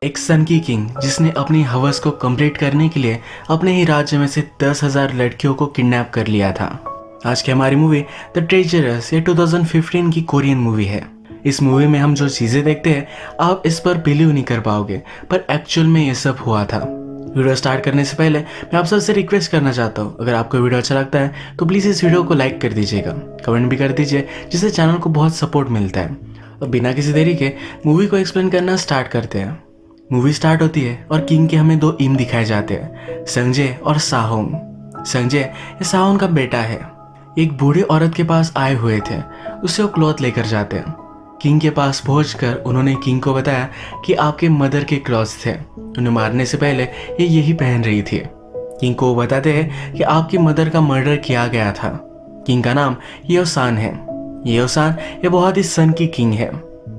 एक सन की किंग जिसने अपनी हवस को कंप्लीट करने के लिए अपने ही राज्य में से 10,000 लड़कियों को किडनैप कर लिया था। आज की हमारी मूवी द ट्रेजरर्स ये 2015 की कोरियन मूवी है। इस मूवी में हम जो चीजें देखते हैं आप इस पर बिलीव नहीं कर पाओगे, पर एक्चुअल में ये सब हुआ था। वीडियो स्टार्ट करने से पहले मैं आप सबसे रिक्वेस्ट करना चाहता हूँ, अगर आपको वीडियो अच्छा लगता है तो प्लीज़ इस वीडियो को लाइक कर दीजिएगा, कमेंट भी कर दीजिए, जिससे चैनल को बहुत सपोर्ट मिलता है। अब बिना किसी देरी के मूवी को एक्सप्लेन करना स्टार्ट करते हैं। मूवी स्टार्ट होती है और किंग के हमें दो इम दिखाए जाते हैं, संजय और साहोंग। संजय ये साहोंग का बेटा है। एक बूढ़ी औरत के पास आए हुए थे, उससे वो क्लॉथ लेकर जाते हैं। किंग के पास पहुंचकर उन्होंने किंग को बताया कि आपके मदर के क्लॉथ्स थे, उन्हें मारने से पहले ये यही पहन रही थी। किंग को वो बताते हैं कि आपकी मदर का मर्डर किया गया था। किंग का नाम येओसान है। येओसान ये बहुत ही सन की किंग है।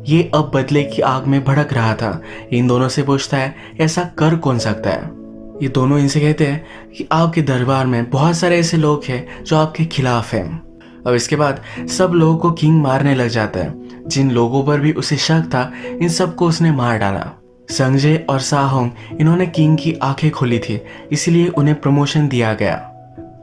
ये अब बदले की आग में भड़क रहा था। इन दोनों से पूछता है ऐसा कर कौन सकता है। ये दोनों इनसे कहते हैं कि आपके दरबार में बहुत सारे ऐसे लोग हैं जो आपके खिलाफ हैं। अब इसके बाद सब लोगों को किंग मारने लग जाता है। जिन लोगों पर भी उसे शक था इन सबको उसने मार डाला। संजय और साहोंग इन्होंने किंग की आंखें खोली थी, इसलिए उन्हें प्रमोशन दिया गया।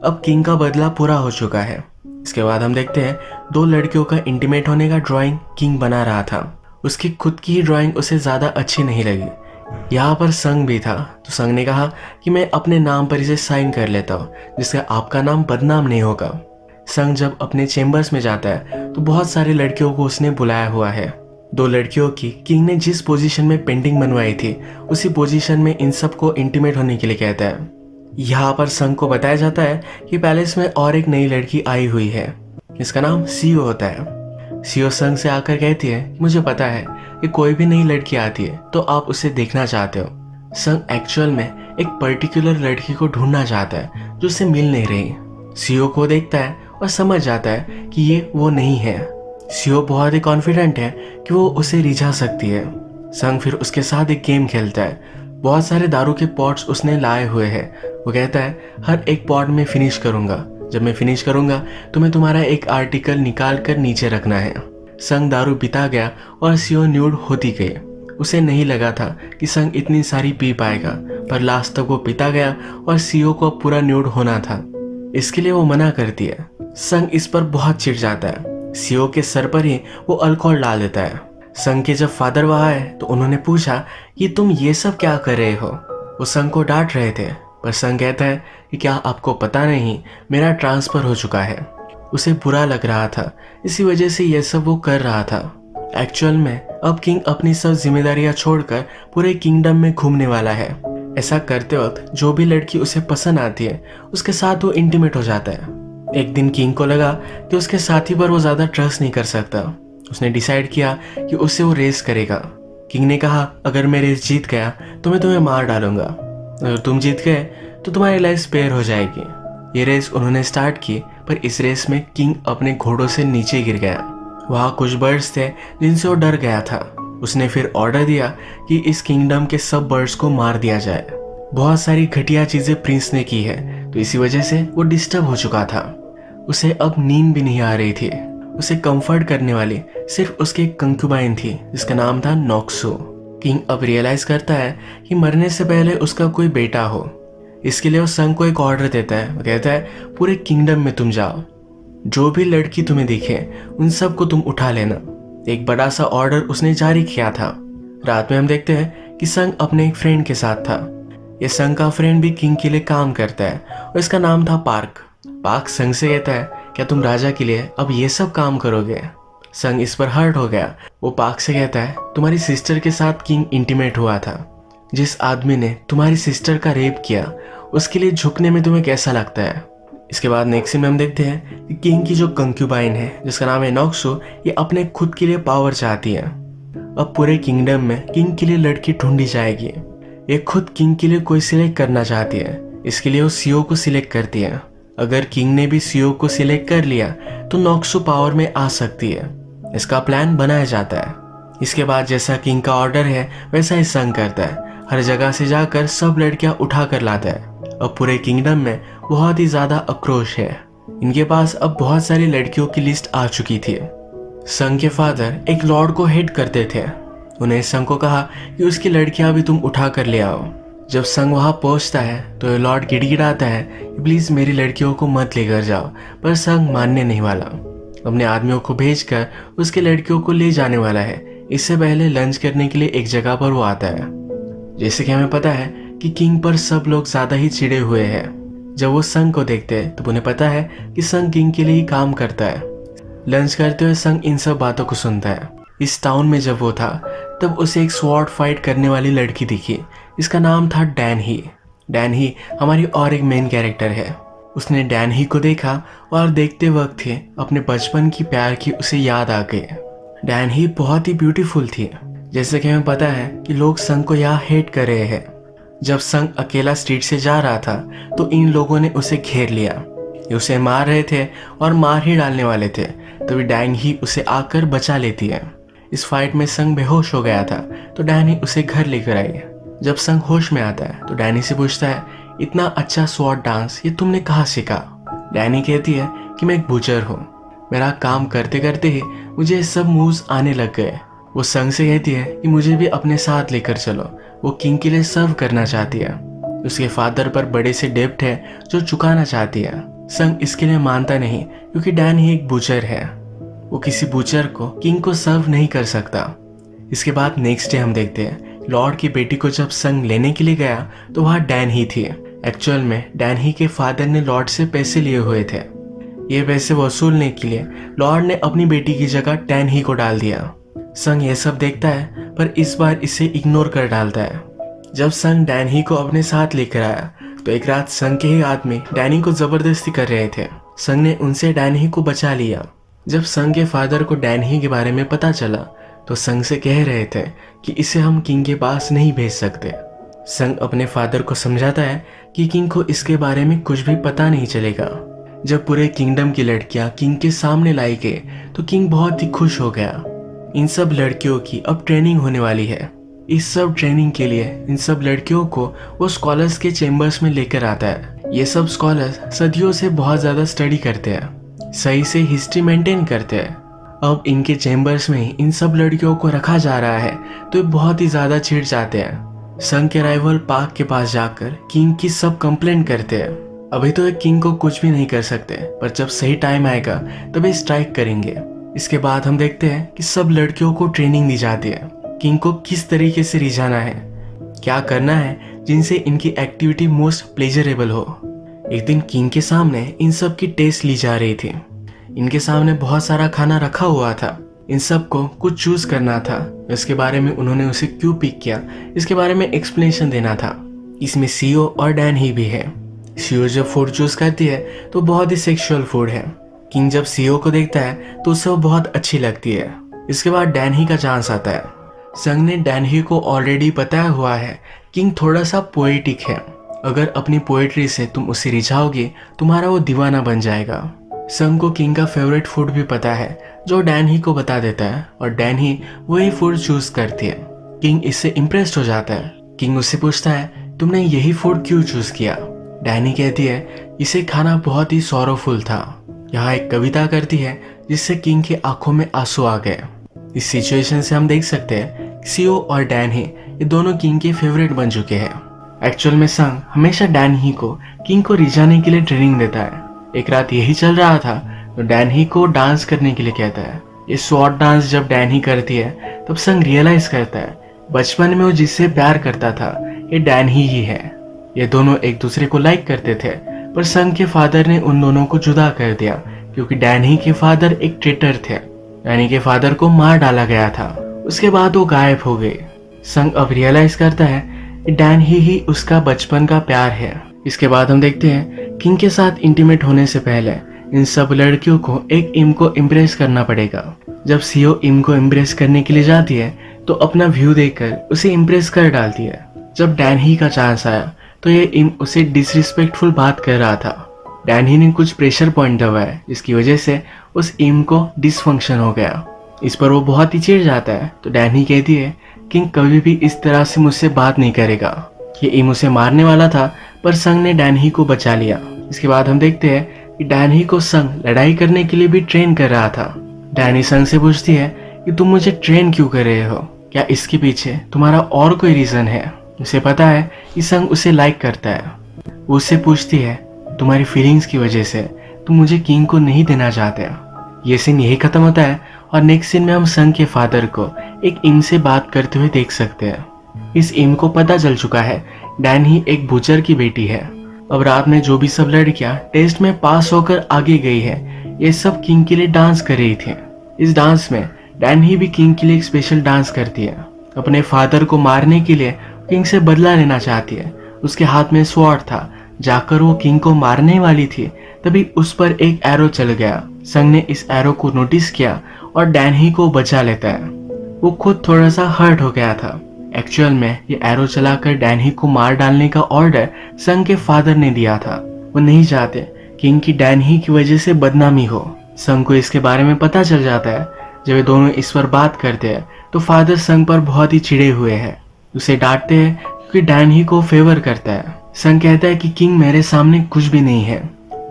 अब किंग का बदला पूरा हो चुका है। इसके बाद हम देखते हैं दो लड़कियों का इंटीमेट होने का ड्राइंग किंग बना रहा था। उसकी खुद की ही ड्राइंग उसे ज़्यादा अच्छी नहीं लगी। यहाँ पर संग भी था, तो संग ने कहा कि मैं अपने नाम पर इसे साइन कर लेता हूँ, जिससे आपका नाम बदनाम नहीं होगा। संग जब अपने चेम्बर्स में जाता है तो बहुत सारी लड़कियों को उसने बुलाया हुआ है। दो लड़कियों की किंग ने जिस पोजीशन में पेंटिंग बनवाई थी उसी पोजीशन में इन सबको इंटीमेट होने के लिए कहता है। यहाँ पर संग को बताया जाता है कि पैलेस में और एक नई लड़की आई हुई है, इसका नाम सीओ होता है। सीओ संग से आकर कहती है कि मुझे पता है कि कोई भी नई लड़की आती है तो आप उसे देखना चाहते हो। संग एक्चुअल में एक पर्टिकुलर लड़की को ढूंढना चाहता है जो उसे मिल नहीं रही। सीओ को देखता है और समझ जाता है कि ये वो नहीं है। सीओ बहुत ही कॉन्फिडेंट है कि वो उसे रिझा सकती है। संग फिर उसके साथ एक गेम खेलता है। बहुत सारे दारू के पॉट्स उसने लाए हुए हैं। वो कहता है हर एक पॉट में फिनिश करूंगा, जब मैं फिनिश करूंगा तो मैं तुम्हारा एक आर्टिकल निकाल कर नीचे रखना है। संग दारू पीता गया और सीओ न्यूड होती गई। उसे नहीं लगा था कि संग इतनी सारी पी पाएगा, पर लास्ट तक वो पीता गया और सीओ को अब पूरा न्यूड होना था। इसके लिए वो मना करती है। संग इस पर बहुत चिढ़ जाता है। सीओ के सर पर ही वो अल्कोहल डाल देता है। संग के जब फादर वहां आए तो उन्होंने पूछा कि तुम ये सब क्या कर रहे हो। वो संग को डांट रहे थे, पर संग कहता है कि क्या आपको पता नहीं मेरा ट्रांसफर हो चुका है। उसे बुरा लग रहा था, इसी वजह से ये सब वो कर रहा था। एक्चुअल में अब किंग अपनी सब जिम्मेदारियां छोड़कर पूरे किंगडम में घूमने वाला है। ऐसा करते वक्त जो भी लड़की उसे पसंद आती है उसके साथ वो इंटीमेट हो जाता है। एक दिन किंग को लगा कि उसके साथी पर वो ज्यादा ट्रस्ट नहीं कर सकता। उसने डिसाइड किया कि उससे वो रेस करेगा। किंग ने कहा अगर मैं रेस जीत गया तो मैं तुम्हें मार डालूंगा, अगर तुम जीत गए तो तुम्हारी लाइफ स्पेयर हो जाएगी। ये रेस उन्होंने स्टार्ट की, पर इस रेस में किंग अपने घोड़ों से नीचे गिर गया। वहाँ कुछ बर्ड्स थे जिनसे वो डर गया था। उसने फिर ऑर्डर दिया कि इस किंगडम के सब बर्ड्स को मार दिया जाए। बहुत सारी घटिया चीजें प्रिंस ने की है, तो इसी वजह से वो डिस्टर्ब हो चुका था। उसे अब नींद भी नहीं आ रही थी। उसे कंफर्ट करने वाली सिर्फ उसकी कंक्यूबाइन थी, जिसका नाम था नॉक्सो। किंग अब रियलाइज करता है कि मरने से पहले उसका कोई बेटा हो। इसके लिए वो संग को एक ऑर्डर देता है। वो कहता है पूरे किंगडम में तुम जाओ, जो भी लड़की तुम्हें दिखे उन सब को तुम उठा लेना। एक बड़ा सा ऑर्डर उसने जारी किया था। रात में हम देखते हैं कि संग अपने एक फ्रेंड के साथ था। ये संग का फ्रेंड भी किंग के लिए काम करता है और इसका नाम था पार्क। पार्क संग से कहता है क्या तुम राजा के लिए अब ये सब काम करोगे। संग इस पर हर्ट हो गया। वो पार्क से कहता है तुम्हारी सिस्टर के साथ किंग इंटीमेट हुआ था। जिस आदमी ने तुम्हारी सिस्टर का रेप किया उसके लिए झुकने में तुम्हें कैसा लगता है। इसके बाद नेक्स्ट सीन में हम देखते हैं कि किंग की जो कंक्यूबाइन है जिसका नाम है नॉक्सो, ये अपने खुद के लिए पावर चाहती है। अब पूरे किंगडम में किंग के लिए लड़की ढूंढी जाएगी। ये खुद किंग के लिए कोई सिलेक्ट करना चाहती है, इसके लिए वो सीओ को सिलेक्ट करती है। अगर किंग ने भी सीओ को सिलेक्ट कर लिया तो नॉक्सो पावर में आ सकती है। इसका प्लान बनाया जाता है। इसके बाद जैसा किंग का ऑर्डर है वैसा ही संग करता है। हर जगह से जाकर सब लड़कियां उठा कर लाता है। अब पूरे किंगडम में बहुत ही ज्यादा आक्रोश है। इनके पास अब बहुत सारी लड़कियों की लिस्ट आ चुकी थी। संग के फादर एक लॉर्ड को हेड करते थे। उन्हें संग को कहा कि उसकी लड़कियां भी तुम उठा कर ले आओ। जब संग वहां पहुंचता है तो लॉर्ड गिड़गिड़ाता है कि प्लीज मेरी लड़कियों को मत लेकर जाओ, पर संग मानने नहीं वाला। अपने आदमियों को भेजकर उसकी लड़कियों को ले जाने वाला है। इससे पहले लंच करने के लिए एक जगह पर वो आता है। जैसे कि हमें पता है कि किंग पर सब लोग ज्यादा ही चिड़े हुए हैं। जब वो संग को देखते हैं तो उन्हें पता है कि संग किंग के लिए ही काम करता है। लंच करते हुए संग इन सब बातों को सुनता है। इस टाउन में जब वो था तब उसे एक स्वॉर्ड फाइट करने वाली लड़की दिखी। इसका नाम था डैन ही। डैन ही हमारी और एक मेन कैरेक्टर है। उसने डैन ही को देखा और देखते वक्त ही अपने बचपन की प्यार की उसे याद आ गई। डैन ही बहुत ही ब्यूटीफुल थी। जैसे कि हमें पता है कि लोग संग को यहाँ हेट कर रहे हैं। जब संग अकेला स्ट्रीट से जा रहा था तो इन लोगों ने उसे घेर लिया। ये उसे मार रहे थे और मार ही डालने वाले थे, तभी डैन ही उसे आकर बचा लेती है। इस फाइट में संग बेहोश हो गया था तो डैनी उसे घर लेकर आई। जब संग होश में आता है तो डैनी से पूछता है, इतना अच्छा स्वॉर्ड डांस ये तुमने कहाँ सीखा? डैनी कहती है कि मैं एक बूचर हूँ, मेरा काम करते करते ही मुझे ये सब मूव्स आने लग गए। वो संग से कहती है कि मुझे भी अपने साथ लेकर चलो। वो किंग के लिए सर्व करना चाहती है। उसके फादर पर बड़े से डेब्ट है जो चुकाना चाहती है। संग इसके लिए मानता नहीं क्योंकि डैन ही एक बूचर है। वो किसी बूचर को किंग को सर्व नहीं कर सकता। इसके बाद नेक्स्ट डे हम देखते हैं लॉर्ड की बेटी को जब संग लेने के लिए गया तो वहाँ डैन ही थी। एक्चुअल में डैन ही के फादर ने लॉर्ड से पैसे लिए हुए थे। ये पैसे वसूलने के लिए लॉर्ड ने अपनी बेटी की जगह डैन ही को डाल दिया। संग ये सब देखता है पर इस बार इसे इग्नोर कर डालता है। जब संग डैन ही को अपने साथ लेकर आया तो एक रात संग के ही आदमी डैनी को जबरदस्ती कर रहे थे। संग ने उनसे डैन ही को बचा लिया। जब संग के फादर को डैन ही के बारे में पता चला तो संग से कह रहे थे कि इसे हम किंग के पास नहीं भेज सकते। संग अपने फादर को समझाता है कि किंग को इसके बारे में कुछ भी पता नहीं चलेगा। जब पूरे किंगडम की लड़कियां किंग के सामने लाई गई तो किंग बहुत ही खुश हो गया। इन सब लड़कियों की अब ट्रेनिंग होने वाली है। इस सब ट्रेनिंग के लिए इन सब लड़कियों को वो स्कॉलर्स के चेम्बर्स में लेकर आता है। ये सब स्कॉलर्स सदियों से बहुत ज्यादा स्टडी करते हैं, सही से हिस्ट्री मेंटेन करते हैं। अब इनके चेम्बर्स में इन सब लड़कियों को रखा जा रहा है तो ये बहुत ही ज्यादा चिढ़ जाते हैं। संग के राइवल पार्क के पास जाकर किंग की सब कंप्लेंट करते हैं। अभी तो ये किंग को कुछ भी नहीं कर सकते, पर जब सही टाइम आएगा तभी स्ट्राइक करेंगे। इसके बाद हम देखते हैं कि सब लड़कियों को ट्रेनिंग दी जाती है। किंग को किस तरीके से रिझाना है, क्या करना है जिनसे इनकी एक्टिविटी मोस्ट प्लेजरेबल हो। एक दिन किंग के सामने इन सब की टेस्ट ली जा रही थी। इनके सामने बहुत सारा खाना रखा हुआ था। इन सब को कुछ चूज करना था। इसके बारे में उन्होंने उसे क्यों पिक किया इसके बारे में एक्सप्लेनेशन देना था। इसमें सीओ और डैन ही भी है। सीओ जब फूड चूज करती है तो बहुत ही सेक्सुअल फूड है। किंग जब सीओ को देखता है तो उसे वो बहुत अच्छी लगती है। इसके बाद डैन ही का चांस आता है। संग ने डैन ही को ऑलरेडी बताया हुआ है किंग थोड़ा सा पोएटिक है। अगर अपनी पोएट्री से तुम उसे रिझाओगे तुम्हारा वो दीवाना बन जाएगा। संग को किंग का फेवरेट फूड भी पता है जो डैन ही को बता देता है और डैन ही वही फूड चूज करती है। किंग इससे इम्प्रेस्ड हो जाता है। किंग उससे पूछता है तुमने यही फूड क्यों चूज किया? डैनी कहती है इसे खाना बहुत ही सॉरोफुल था। यहाँ एक कविता करती है जिससे किंग की आंखों में आंसू आ गए। इस सिचुएशन से हम देख सकते हैं सीओ और डैन ही ये दोनों किंग के फेवरेट बन चुके हैं। एक्चुअल में संग हमेशा डैन ही को किंग को रिझाने के लिए ट्रेनिंग देता है। एक रात यही चल रहा था तो डैन ही को डांस करने के लिए कहता है। ये स्वॉर्ड डांस जब डैन ही करती है तब संग रियलाइज करता है बचपन में वो जिससे प्यार करता था ये डैन ही है। ये दोनों एक दूसरे को लाइक करते थे, पर संग के फादर ने उन दोनों को जुदा कर दिया क्योंकि डैन ही के फादर एक ट्रेटर थे। डैनी के फादर को मार डाला गया था। उसके बाद वो गायब हो गए। संग अब रियलाइज करता है कि डैन ही उसका बचपन का प्यार है। इसके बाद हम देखते हैं किंग के साथ इंटीमेट होने से पहले इन सब लड़कियों को एक इम को इम्प्रेस करना पड़ेगा। जब सीओ इम को इम्प्रेस करने के लिए जाती है तो अपना व्यू देखकर उसे इम्प्रेस कर डालती है। जब डैन ही का चांस आया तो ये इम उसे डिसरिस्पेक्टफुल बात कर रहा था। डैन ही ने कुछ प्रेशर पॉइंट दबाया जिसकी वजह से उस इम को डिसफंक्शन हो गया। इस पर वो बहुत ही चिढ़ जाता है तो डैन ही कहती है किंग कभी भी इस तरह से मुझसे बात नहीं करेगा। ये इम उसे मारने वाला था पर संग ने डैन ही को बचा लिया। इसके बाद हम देखते हैं कि डैन ही को संग लड़ाई करने के लिए भी ट्रेन कर रहा था। डैनी संग से पूछती है कि तुम मुझे ट्रेन क्यों कर रहे हो? क्या इसके पीछे तुम्हारा और कोई रीजन है? उसे पता है कि संग उसे लाइक करता है। वो उससे पूछती है, तुम्हारी फीलिंग्स की वजह से तुम मुझे किंग को नहीं देना चाहते। ये सीन यही खत्म होता है और नेक्स्ट सीन में हम संग के फादर को एक इम से बात करते हुए देख सकते हैं। इस इम को पता चल चुका है डैन ही एक बुचर की बेटी है। अब रात में जो भी सब लड़कियां टेस्ट में पास होकर आगे गई है, ये सब किंग के लिए डांस कर रही थी। इस डांस में डैन ही भी किंग के लिए एक स्पेशल डांस करती है। अपने फादर को मारने के लिए किंग से बदला लेना चाहती है। उसके हाथ में स्वॉर्ड था। जाकर वो किंग को मारने वाली थी, तभी उस पर एक एरो चल गया। संग ने इस एरो को नोटिस किया और डैन ही को बचा लेता है। वो खुद थोड़ा सा हर्ट हो गया था। एक्चुअल में ये एरो चलाकर डैन ही को मार डालने का ऑर्डर संग के फादर ने दिया था। वो नहीं चाहते किंग की डैन ही की वजह से बदनामी हो। संग को इसके बारे में पता चल जाता है। जब ये दोनों इस पर बात करते हैं तो फादर संग पर बहुत ही चिढ़े हुए हैं। उसे डांटते हैं क्योंकि डैन ही को फेवर करता है। संग कहता है कि किंग मेरे सामने कुछ भी नहीं है।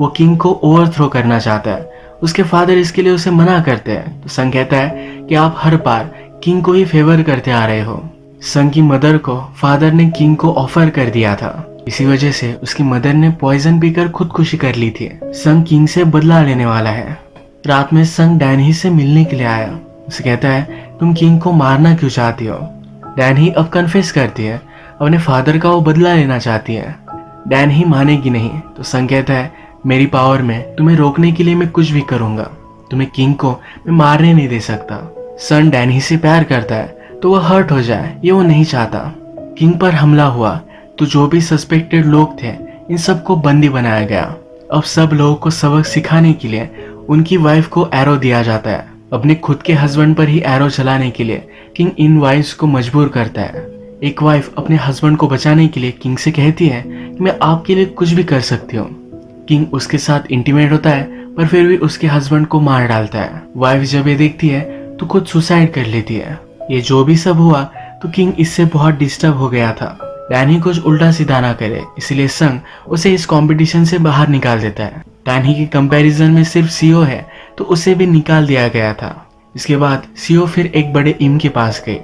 वो किंग को ओवरथ्रो करना चाहता है। उसके फादर इसके लिए उसे मना करते हैं तो संग कहता है कि आप हर बार किंग को ही फेवर करते आ रहे हो। संग की मदर को फादर ने किंग को ऑफर कर दिया था। इसी वजह से उसकी मदर ने पॉइजन पीकर खुदकुशी कर ली थी। संग किंग से बदला लेने वाला है। रात में संग डैन ही से मिलने के लिए आया। उसे कहता है, तुम किंग को मारना क्यों चाहती हो? डैन ही अब कन्फेस करती है, अपने फादर का वो बदला लेना चाहती है। डैन ही मानेगी नहीं तो संग कहता है, मेरी पावर में तुम्हें रोकने के लिए मैं कुछ भी करूंगा। तुम्हें किंग को मैं मारने नहीं दे सकता। सन डैन ही से प्यार करता है तो वह हर्ट हो जाए, ये वो नहीं चाहता। किंग पर हमला हुआ तो जो भी सस्पेक्टेड लोग थे इन सबको बंदी बनाया गया। अब सब लोगों को सबक सिखाने के लिए उनकी वाइफ को एरो दिया जाता है। अपने खुद के हस्बैंड पर ही एरो चलाने के लिए किंग इन वाइफ्स को मजबूर करता है। एक वाइफ अपने हस्बैंड को बचाने के लिए किंग से कहती है कि मैं आपके लिए कुछ भी कर सकती हूँ। किंग उसके साथ इंटीमेट होता है पर फिर भी उसके हस्बैंड को मार डालता है। वाइफ जब ये देखती है तो खुद सुसाइड कर लेती है। ये जो भी सब हुआ तो किंग इससे बहुत डिस्टर्ब हो गया था। डैनी कुछ उल्टा सीधा ना करे, इसलिए संग उसे इस कंपटीशन से बाहर निकाल देता है। डैनी के कंपैरिजन में सिर्फ सीओ है तो उसे भी निकाल दिया गया था। इसके बाद सीओ फिर एक बड़े इम के पास गई।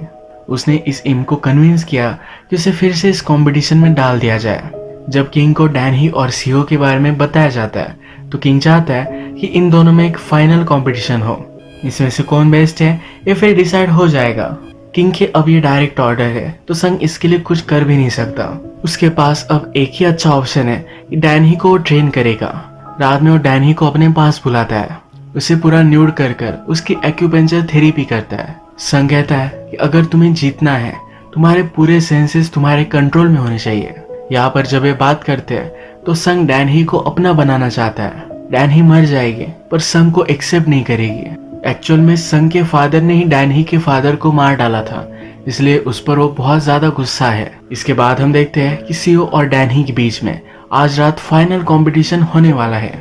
उसने इस इम को कन्विंस किया कि उसे फिर से इस कंपटीशन में डाल दिया जाए। जब किंग को डैनी और सीओ के बारे में बताया जाता है तो किंग चाहता है कि इन दोनों में एक फाइनल कंपटीशन हो। इसमें से कौन बेस्ट है ये फिर डिसाइड हो जाएगा। किंग के अब ये डायरेक्ट ऑर्डर है तो संग इसके लिए कुछ कर भी नहीं सकता। उसके पास अब एक ही अच्छा ऑप्शन है कि डैनी को ट्रेन करेगा। रात में वो डैनी को अपने पास बुलाता है। उसे पूरा न्यूड कर कर उसकी एक्यूपेंचर थेरेपी करता है। संग कहता है कि अगर तुम्हें जीतना है तुम्हारे पूरे सेंसेस तुम्हारे कंट्रोल में होने चाहिए। यहाँ पर जब ये बात करते हैं तो संग डैनी को अपना बनाना चाहता है। डैनी मर जाएगी पर संग को एक्सेप्ट नहीं करेगी। एक्चुअल में संग के फादर ने ही डैनी के फादर को मार डाला था, इसलिए उस पर वो बहुत ज्यादा गुस्सा है। इसके बाद हम देखते हैं कि सीओ और डैनी के बीच में आज रात फाइनल कंपटीशन होने वाला है।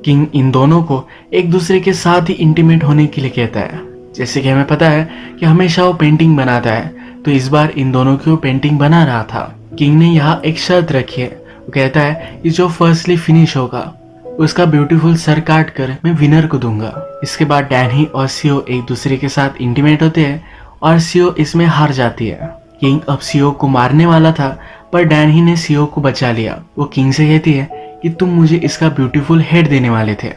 किंग इन दोनों को एक दूसरे के साथ ही इंटीमेट होने के लिए कहता है। जैसे कि हमें पता है कि हमेशा वो पेंटिंग बनाता है तो इस बार इन दोनों की वो पेंटिंग बना रहा था। किंग ने यहाँ एक शर्त रखी है। वो कहता है कि जो फर्स्टली फिनिश होगा उसका ब्यूटीफुल सर काट कर मैं विनर को दूंगा। इसके बाद डैनी और सीओ एक दूसरे के साथ इंटीमेट होते हैं और सीओ इसमें हार जाती है। किंग अब सीओ को मारने वाला था पर डैनी ने सीओ को बचा लिया। वो किंग से कहती है कि तुम मुझे इसका ब्यूटीफुल हेड देने वाले थे,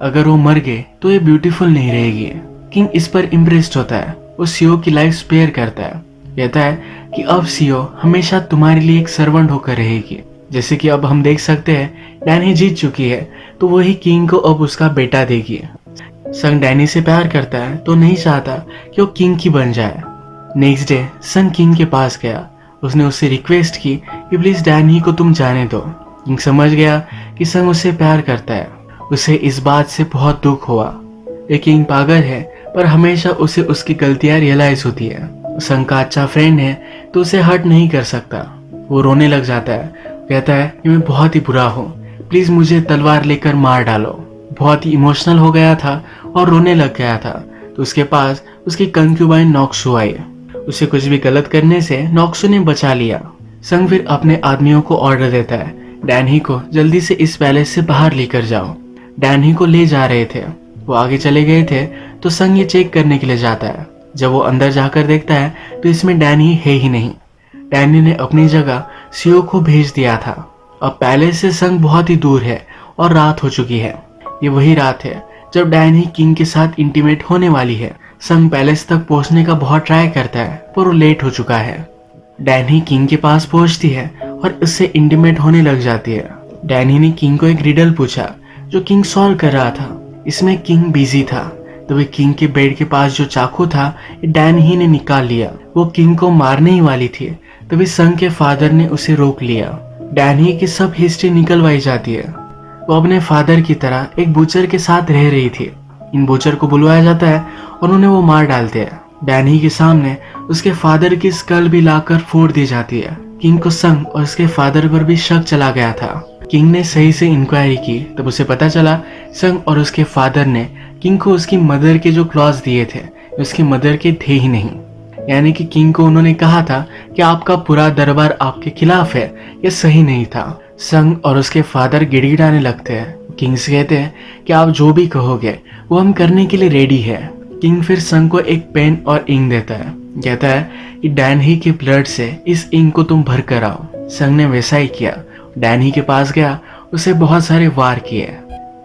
अगर वो मर गए तो ये ब्यूटीफुल नहीं रहेगी। किंग इस पर इम्प्रेस्ड होता है। वो सीओ की लाइफ स्पेयर करता है। कहता है कि अब सीओ हमेशा तुम्हारे लिए एक सर्वेंट होकर रहेगी। जैसे कि अब हम देख सकते हैं डैनी जीत चुकी है तो वही किंग को अब उसका बेटा देगी। संग डैनी से प्यार करता है तो नहीं चाहता कि वो किंग की बन जाए। नेक्स्ट डे संग किंग के पास गया। उसने उससे रिक्वेस्ट की कि प्लीज डैनी को तुम जाने दो। किंग समझ गया कि संग उससे प्यार करता है। उसे इस बात से बहुत दुख हुआ। ये किंग पागल है पर हमेशा उसे उसकी गलतियां रियलाइज होती है। संग का अच्छा फ्रेंड है तो उसे हर्ट नहीं कर सकता। वो रोने लग जाता है। कहता है कि मैं बहुत ही बुरा हूँ, प्लीज मुझे तलवार लेकर मार डालो। बहुत ही इमोशनल हो गया था और रोने लग गया था तो उसके पास उसकी कंक्यूबाइन नॉक्सू आई। उसे कुछ भी गलत करने से नॉक्सू ने बचा लिया। संग फिर अपने आदमियों को ऑर्डर देता है, डैनी को जल्दी से इस पैलेस से बाहर लेकर जाओ। डैनी को ले जा रहे थे। वो आगे चले गए थे तो संग ये चेक करने के लिए जाता है। जब वो अंदर जाकर देखता है तो इसमें डैनी है ही नहीं। डैनी ने अपनी जगह सीओ को भेज दिया था। अब पैलेस से संग बहुत ही दूर है और रात हो चुकी है। ये वही रात है जब डैनी किंग के साथ इंटीमेट होने वाली है। संग पैलेस तक पहुंचने का बहुत ट्राई करता है पर वो लेट हो चुका है। डैनी किंग के पास पहुंचती है और उससे इंटीमेट होने लग जाती है। डैनी ने किंग को एक रिडल पूछा जो किंग सॉल्व कर रहा था। इसमें किंग बिजी था। तभी किंग के बेड के पास जो चाकू था डैनी ही ने निकाल लिया। वो किंग को मारने ही वाली थी, तभी संग के फादर ने उसे रोक लिया। डैनी की सब हिस्ट्री निकलवाई जाती है। वो अपने फादर की तरह एक बूचर के साथ रह रही थी। इन बूचर को बुलवाया जाता है और उन्हें वो मार डालते हैं। डैनी के सामने उसके फादर की स्कल भी लाकर फोड़ दी जाती है। किंग को संग और उसके फादर पर भी शक चला गया था। किंग ने सही से इंक्वायरी की तब उसे पता चला संग और उसके फादर ने किंग को उसकी मदर के जो क्लॉज दिए थे उसकी मदर के थे ही नहीं। यानी कि किंग को उन्होंने कहा था कि आपका पूरा दरबार आपके खिलाफ है। यह सही नहीं था। संग और उसके फादर गिड़गिड़ाने लगते हैं। किंग से कहते हैं कि आप जो भी कहोगे वो हम करने के लिए रेडी है। किंग फिर संग को एक पेन और इंक देता है। कहता है कि डैनी के ब्लड से इस इंक को तुम भर कर आओ। संग ने वैसा ही किया। डैनी के पास गया, उसे बहुत सारे वार किए।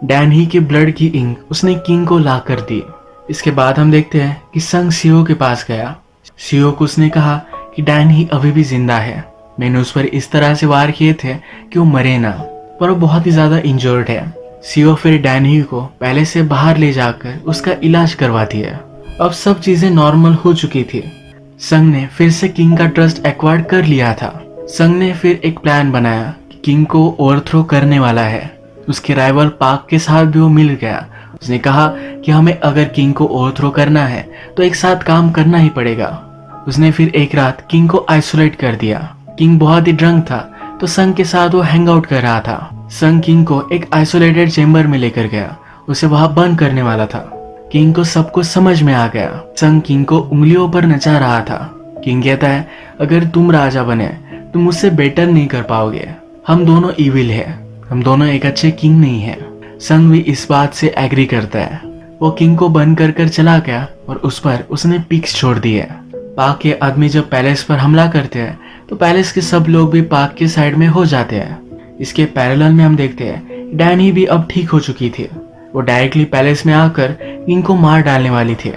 डैनी के ब्लड की इंक उसने किंग को ला कर दी। इसके बाद हम देखते हैं कि संग सीओ के पास गया। सीओ को उसने कहा कि डैनी अभी भी जिंदा है। मैंने उस पर इस तरह से वार किए थे कि वो मरे ना, पर वो बहुत ही ज्यादा इंजर्ड है। सीओ फिर डैनी को पहले से बाहर ले जाकर उसका इलाज करवाती है। अब सब चीजें नॉर्मल हो चुकी थी। संग ने फिर से किंग का ट्रस्ट एक्वायर्ड कर लिया था। संग ने फिर एक प्लान बनाया कि किंग को ओवरथ्रो करने वाला है। उसके राइवल पाक के साथ भी वो मिल गया। उसने कहा कि हमें अगर किंग को ओवरथ्रो करना है तो एक साथ काम करना ही पड़ेगा। उसने फिर एक रात किंग को आइसोलेट कर दिया। किंग बहुत ही ड्रंक था तो संग के साथ वो हैंग आउट कर रहा था। संग किंग को एक आइसोलेटेड चेम्बर में लेकर गया। उसे वहां बंद करने वाला था। किंग को सब कुछ समझ में आ गया। संग किंग को उंगलियों पर नचा रहा था। किंग कहता है अगर तुम राजा बने तो मुझसे बेटर नहीं कर पाओगे। हम दोनों इविल है। हम दोनों एक अच्छे किंग नहीं है। संग भी इस बात से एग्री करता है। वो किंग को बंद कर चला गया और उस पर उसने पिक्स छोड़ दिए। पाक के आदमी जब पैलेस पर हमला करते हैं तो पैलेस के सब लोग भी पाक के साइड में हो जाते हैं। इसके पैरेलल में हम देखते हैं डैनी भी अब ठीक हो चुकी थी। वो डायरेक्टली पैलेस में आकर किंग को मार डालने वाली थी।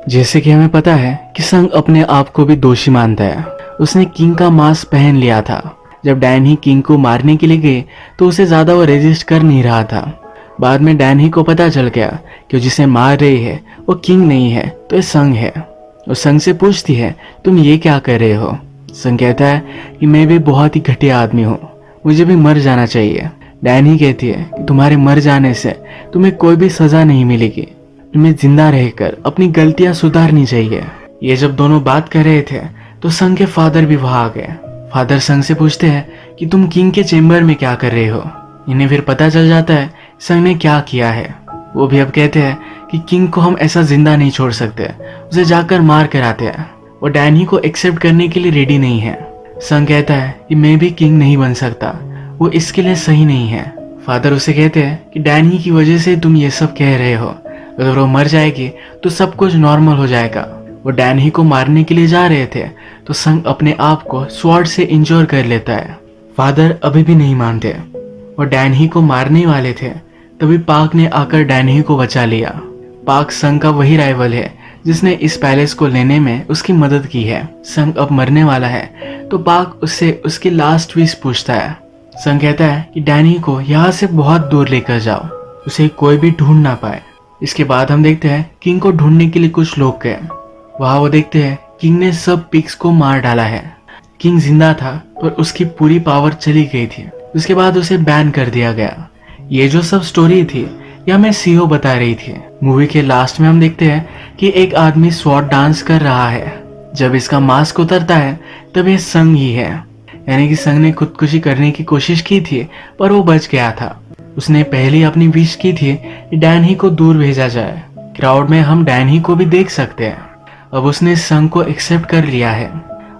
जैसे कि हमें पता है कि संग अपने आप को भी दोषी मानता है। उसने किंग का मास्क पहन लिया था। जब डैनी किंग को मारने के लिए गए तो उसे ज्यादा वो रेजिस्ट कर नहीं रहा था। बाद में डैनी को पता चल गया कि जिसे मार रही है वो किंग नहीं है तो ये संग है। वो संग से पूछती है तुम ये क्या कर रहे हो। संग कहता है कि मैं भी बहुत ही घटिया आदमी हूँ, मुझे भी मर जाना चाहिए। डैनी कहती है कि तुम्हारे मर जाने से तुम्हें कोई भी सजा नहीं मिलेगी। तुम्हें जिंदा रहकर अपनी गलतियां सुधारनी चाहिए। ये जब दोनों बात कर रहे थे तो संग के फादर भी वहां आ गए। फादर संग से पूछते हैं कि तुम किंग के चेम्बर में क्या कर रहे हो। इन्हें फिर पता चल जाता है संग ने क्या किया है। वो भी अब कहते हैं कि किंग को हम ऐसा जिंदा नहीं छोड़ सकते, उसे जाकर मार कर आते हैं। वो डैनी को एक्सेप्ट करने के लिए रेडी नहीं है। संग कहता है कि मैं भी किंग नहीं बन सकता, वो इसके लिए सही नहीं है। फादर उसे कहते हैं कि डैनी की वजह से तुम ये सब कह रहे हो। अगर वो मर जाएगी तो सब कुछ नॉर्मल हो जाएगा। वो डैनी को मारने के लिए जा रहे थे तो संग अपने आप को स्वॉर्ड से इंजोर कर लेता है। फादर अभी भी नहीं मानते। वो डैनी को मारने वाले थे तभी पाक ने आकर डैनी को बचा लिया। पाक संग का वही राइवल है जिसने इस पैलेस को लेने में उसकी मदद की है। संग अब मरने वाला है तो पाक उससे उसकी लास्ट विश पूछता है। संग कहता है कि डैनी को यहाँ से बहुत दूर लेकर जाओ, उसे कोई भी ढूंढ ना पाए। इसके बाद हम देखते हैं किंग को ढूंढने के लिए कुछ लोग गए। वहां वो देखते हैं किंग ने सब पिग्स को मार डाला है। किंग जिंदा था पर उसकी पूरी पावर चली गई थी। उसके बाद उसे बैन कर दिया गया। ये जो सब स्टोरी थी यह हमें सीओ बता रही थी। मूवी के लास्ट में हम देखते हैं कि एक आदमी स्वॉर्ड डांस कर रहा है। जब इसका मास्क उतरता है तब ये संग ही है। यानी कि संग ने खुदकुशी करने की कोशिश की थी पर वो बच गया था। उसने पहले अपनी विश की थी कि डैनी को दूर भेजा जाए। क्राउड में हम डैनी को भी देख सकते हैं। अब उसने संग को एक्सेप्ट कर लिया है।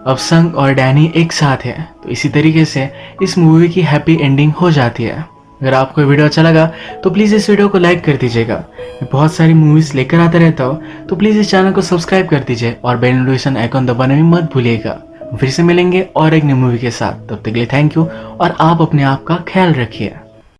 अब संग और डैनी एक साथ है। तो इसी तरीके से इस मूवी की हैप्पी एंडिंग हो जाती है। अगर आपको ये वीडियो अच्छा लगा तो प्लीज़ इस वीडियो को लाइक कर दीजिएगा। मैं बहुत सारी मूवीज़ लेकर आता रहता हूँ, तो प्लीज़ इस चैनल को सब्सक्राइब कर दीजिए और बेल नोटिफिकेशन आइकॉन दबाने में मत भूलिएगा। फिर से मिलेंगे और एक नई मूवी के साथ, तब तक के लिए थैंक यू और आप अपने आप का ख्याल रखिए।